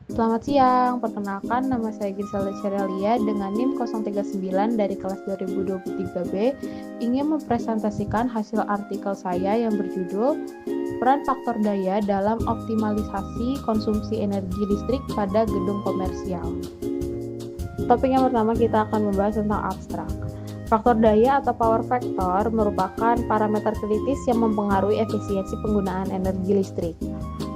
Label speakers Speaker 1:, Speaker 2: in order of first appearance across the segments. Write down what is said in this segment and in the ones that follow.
Speaker 1: Selamat siang, perkenalkan nama saya Gisela Ceralia dengan NIM 039 dari kelas 2023B ingin mempresentasikan hasil artikel saya yang berjudul Peran Faktor Daya dalam Optimalisasi Konsumsi Energi Listrik pada Gedung Komersial. Topik yang pertama kita akan membahas tentang abstrak. Faktor daya atau power factor merupakan parameter kritis yang mempengaruhi efisiensi penggunaan energi listrik.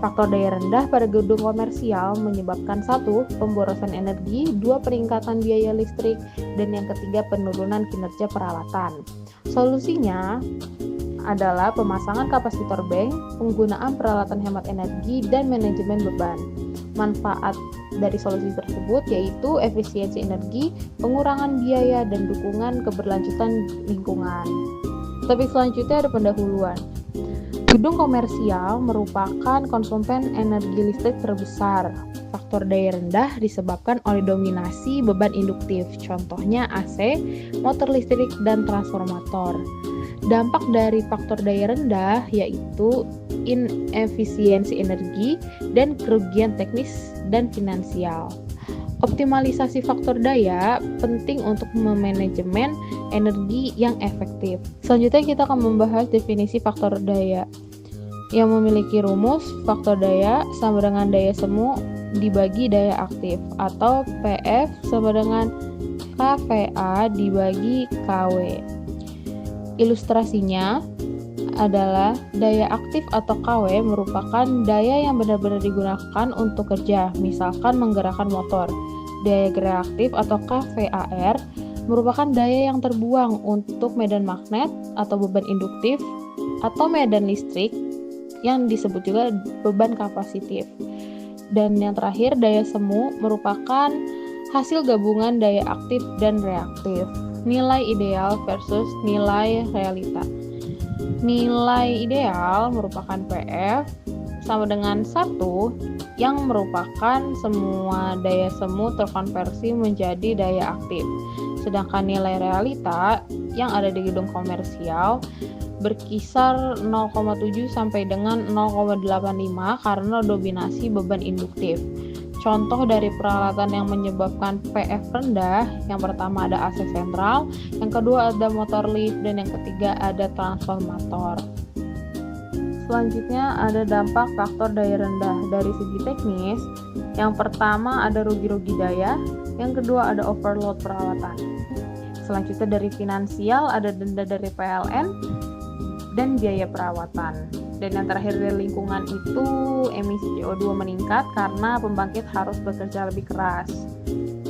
Speaker 1: Faktor daya rendah pada gedung komersial menyebabkan 1. Pemborosan energi, 2. Peningkatan biaya listrik, dan yang ketiga penurunan kinerja peralatan. Solusinya adalah pemasangan kapasitor bank, penggunaan peralatan hemat energi, dan manajemen beban. Manfaat dari solusi tersebut yaitu efisiensi energi, pengurangan biaya, dan dukungan keberlanjutan lingkungan. Topik selanjutnya ada pendahuluan. Gedung komersial merupakan konsumen energi listrik terbesar. Faktor daya rendah disebabkan oleh dominasi beban induktif, contohnya AC, motor listrik, dan transformator. Dampak dari faktor daya rendah yaitu inefisiensi energi dan kerugian teknis dan finansial. Optimalisasi faktor daya penting untuk memanajemen energi yang efektif. Selanjutnya kita akan membahas definisi faktor daya yang memiliki rumus faktor daya sama dengan daya semu dibagi daya aktif atau PF sama dengan KVA dibagi KW. Ilustrasinya adalah daya aktif atau KW merupakan daya yang benar-benar digunakan untuk kerja, misalkan menggerakkan motor. Daya reaktif atau KVAR merupakan daya yang terbuang untuk medan magnet atau beban induktif atau medan listrik yang disebut juga beban kapasitif. Dan yang terakhir, daya semu merupakan hasil gabungan daya aktif dan reaktif. Nilai ideal versus nilai realita. Nilai ideal merupakan PF sama dengan 1 yang merupakan semua daya semu terkonversi menjadi daya aktif. Sedangkan nilai realita yang ada di gedung komersial berkisar 0,7 sampai dengan 0,85 karena dominasi beban induktif. Contoh dari peralatan yang menyebabkan PF rendah, yang pertama ada AC sentral, yang kedua ada motor lift, dan yang ketiga ada transformator. Selanjutnya ada dampak faktor daya rendah dari segi teknis. Yang pertama ada rugi-rugi daya, yang kedua ada overload peralatan. Selanjutnya dari finansial ada denda dari PLN dan biaya perawatan. Dan yang terakhir dari lingkungan itu emisi CO2 meningkat karena pembangkit harus bekerja lebih keras.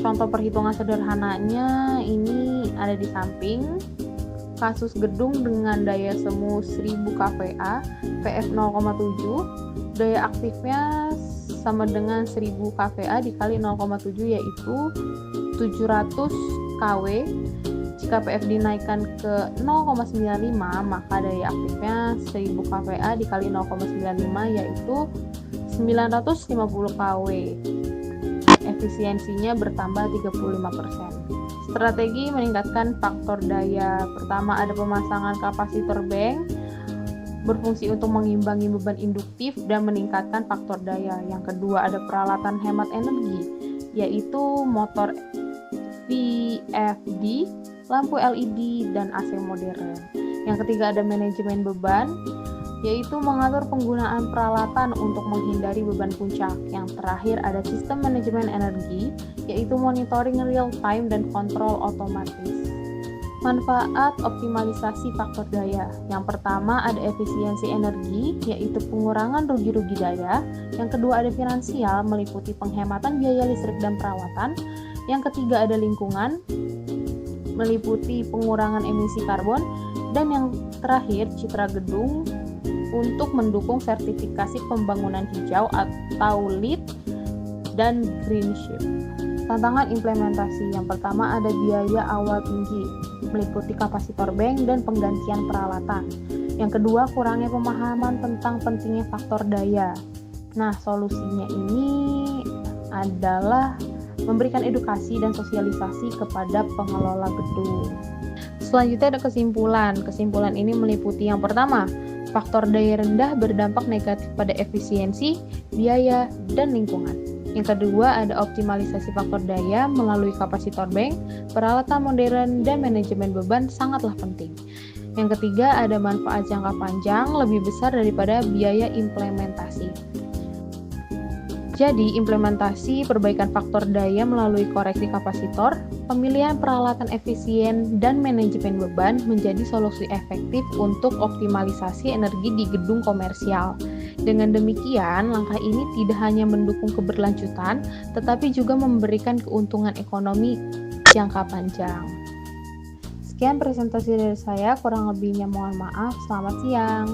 Speaker 1: Contoh perhitungan sederhananya ini ada di samping. Kasus gedung dengan daya semu 1000 kVA, PF 0,7, daya aktifnya sama dengan 1000 kVA dikali 0,7 yaitu 700 kW. Jika PF dinaikkan ke 0,95 maka daya aktifnya 1000 kVA dikali 0,95 yaitu 950 kW. Efisiensinya bertambah 35%. Strategi meningkatkan faktor daya. Pertama ada pemasangan kapasitor bank berfungsi untuk mengimbangi beban induktif dan meningkatkan faktor daya. Yang kedua ada peralatan hemat energi yaitu motor VFD, lampu LED, dan AC modern. Yang ketiga ada manajemen beban, yaitu mengatur penggunaan peralatan untuk menghindari beban puncak. Yang terakhir ada sistem manajemen energi, yaitu monitoring real time dan kontrol otomatis. Manfaat optimalisasi faktor daya. Yang pertama ada efisiensi energi, yaitu pengurangan rugi-rugi daya. Yang kedua ada finansial, meliputi penghematan biaya listrik dan perawatan. Yang ketiga ada lingkungan, meliputi pengurangan emisi karbon. Dan yang terakhir citra gedung untuk mendukung sertifikasi pembangunan hijau atau LEED dan Greenship. Tantangan implementasi. Yang pertama ada biaya awal tinggi, meliputi kapasitor bank dan penggantian peralatan. Yang kedua kurangnya pemahaman tentang pentingnya faktor daya. Nah, solusinya ini adalah memberikan edukasi dan sosialisasi kepada pengelola gedung. Selanjutnya ada kesimpulan. Kesimpulan ini meliputi yang pertama, faktor daya rendah berdampak negatif pada efisiensi, biaya, dan lingkungan. Yang kedua ada optimalisasi faktor daya melalui kapasitor bank, peralatan modern, dan manajemen beban sangatlah penting. Yang ketiga ada manfaat jangka panjang lebih besar daripada biaya implementasi. Jadi, implementasi perbaikan faktor daya melalui koreksi kapasitor, pemilihan peralatan efisien, dan manajemen beban menjadi solusi efektif untuk optimalisasi energi di gedung komersial. Dengan demikian, langkah ini tidak hanya mendukung keberlanjutan, tetapi juga memberikan keuntungan ekonomi jangka panjang. Sekian presentasi dari saya, kurang lebihnya mohon maaf. Selamat siang.